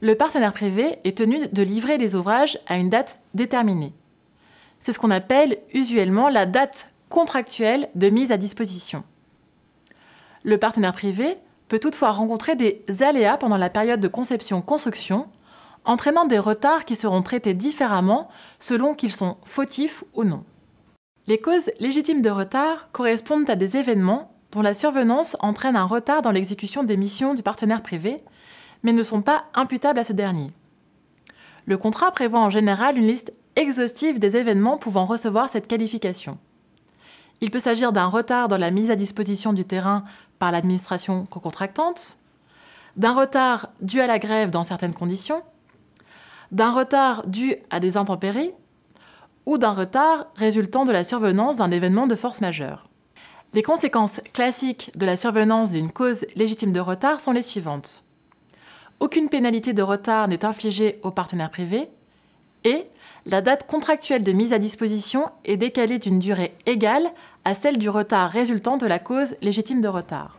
Le partenaire privé est tenu de livrer les ouvrages à une date déterminée. C'est ce qu'on appelle usuellement la date contractuelle de mise à disposition. Le partenaire privé peut toutefois rencontrer des aléas pendant la période de conception-construction, entraînant des retards qui seront traités différemment selon qu'ils sont fautifs ou non. Les causes légitimes de retard correspondent à des événements dont la survenance entraîne un retard dans l'exécution des missions du partenaire privé, mais ne sont pas imputables à ce dernier. Le contrat prévoit en général une liste exhaustive des événements pouvant recevoir cette qualification. Il peut s'agir d'un retard dans la mise à disposition du terrain par l'administration co-contractante, d'un retard dû à la grève dans certaines conditions, d'un retard dû à des intempéries ou d'un retard résultant de la survenance d'un événement de force majeure. Les conséquences classiques de la survenance d'une cause légitime de retard sont les suivantes. Aucune pénalité de retard n'est infligée au partenaire privé et la date contractuelle de mise à disposition est décalée d'une durée égale à celle du retard résultant de la cause légitime de retard.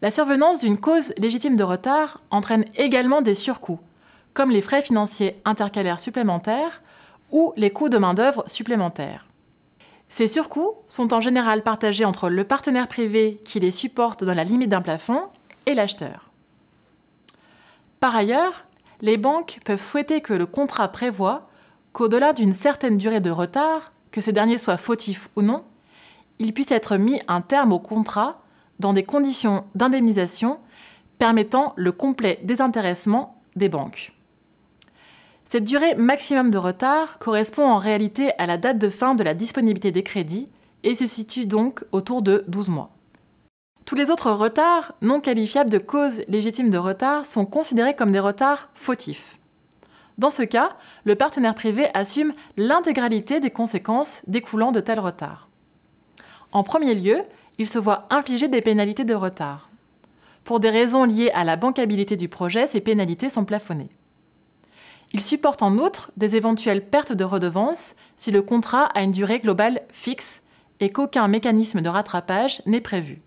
La survenance d'une cause légitime de retard entraîne également des surcoûts, comme les frais financiers intercalaires supplémentaires ou les coûts de main-d'œuvre supplémentaires. Ces surcoûts sont en général partagés entre le partenaire privé qui les supporte dans la limite d'un plafond et l'acheteur. Par ailleurs, les banques peuvent souhaiter que le contrat prévoie qu'au-delà d'une certaine durée de retard, que ce dernier soit fautif ou non, il puisse être mis un terme au contrat dans des conditions d'indemnisation permettant le complet désintéressement des banques. Cette durée maximum de retard correspond en réalité à la date de fin de la disponibilité des crédits et se situe donc autour de 12 mois. Tous les autres retards non qualifiables de cause légitime de retard sont considérés comme des retards fautifs. Dans ce cas, le partenaire privé assume l'intégralité des conséquences découlant de tels retards. En premier lieu, il se voit infliger des pénalités de retard. Pour des raisons liées à la bancabilité du projet, ces pénalités sont plafonnées. Il supporte en outre des éventuelles pertes de redevances si le contrat a une durée globale fixe et qu'aucun mécanisme de rattrapage n'est prévu.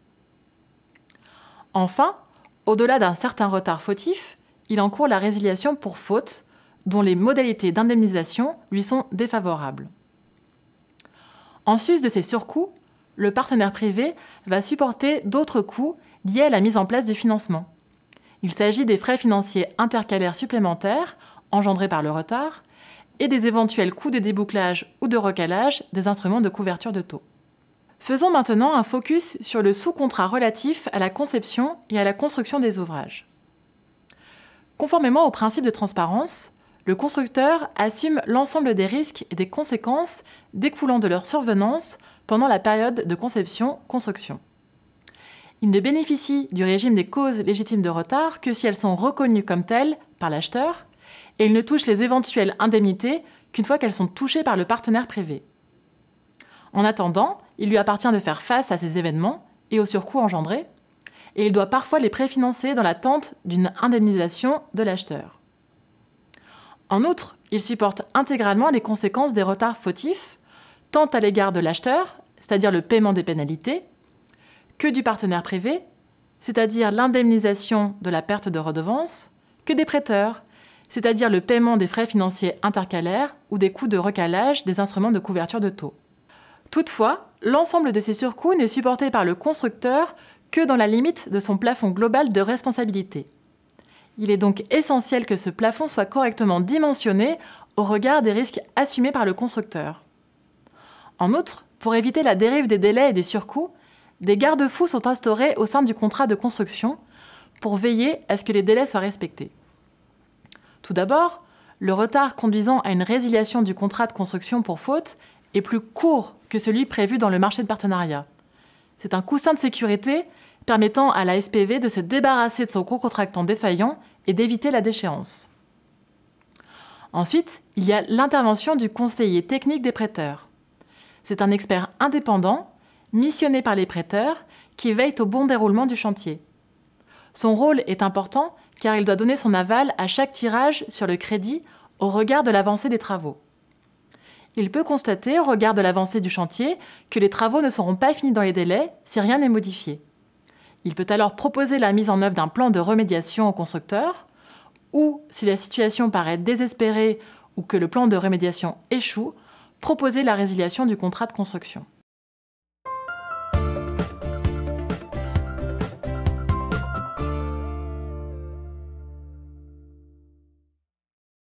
Enfin, au-delà d'un certain retard fautif, il encourt la résiliation pour faute, dont les modalités d'indemnisation lui sont défavorables. En sus de ces surcoûts, le partenaire privé va supporter d'autres coûts liés à la mise en place du financement. Il s'agit des frais financiers intercalaires supplémentaires engendrés par le retard et des éventuels coûts de débouclage ou de recalage des instruments de couverture de taux. Faisons maintenant un focus sur le sous-contrat relatif à la conception et à la construction des ouvrages. Conformément au principe de transparence, le constructeur assume l'ensemble des risques et des conséquences découlant de leur survenance pendant la période de conception-construction. Il ne bénéficie du régime des causes légitimes de retard que si elles sont reconnues comme telles par l'acheteur, et il ne touche les éventuelles indemnités qu'une fois qu'elles sont touchées par le partenaire privé. En attendant, il lui appartient de faire face à ces événements et aux surcoûts engendrés, et il doit parfois les préfinancer dans l'attente d'une indemnisation de l'acheteur. En outre, il supporte intégralement les conséquences des retards fautifs, tant à l'égard de l'acheteur, c'est-à-dire le paiement des pénalités, que du partenaire privé, c'est-à-dire l'indemnisation de la perte de redevance, que des prêteurs, c'est-à-dire le paiement des frais financiers intercalaires ou des coûts de recalage des instruments de couverture de taux. Toutefois, l'ensemble de ces surcoûts n'est supporté par le constructeur que dans la limite de son plafond global de responsabilité. Il est donc essentiel que ce plafond soit correctement dimensionné au regard des risques assumés par le constructeur. En outre, pour éviter la dérive des délais et des surcoûts, des garde-fous sont instaurés au sein du contrat de construction pour veiller à ce que les délais soient respectés. Tout d'abord, le retard conduisant à une résiliation du contrat de construction pour faute est plus court que celui prévu dans le marché de partenariat. C'est un coussin de sécurité permettant à la SPV de se débarrasser de son co-contractant défaillant et d'éviter la déchéance. Ensuite, il y a l'intervention du conseiller technique des prêteurs. C'est un expert indépendant, missionné par les prêteurs, qui veille au bon déroulement du chantier. Son rôle est important car il doit donner son aval à chaque tirage sur le crédit au regard de l'avancée des travaux. Il peut constater, au regard de l'avancée du chantier, que les travaux ne seront pas finis dans les délais si rien n'est modifié. Il peut alors proposer la mise en œuvre d'un plan de remédiation au constructeur ou, si la situation paraît désespérée ou que le plan de remédiation échoue, proposer la résiliation du contrat de construction.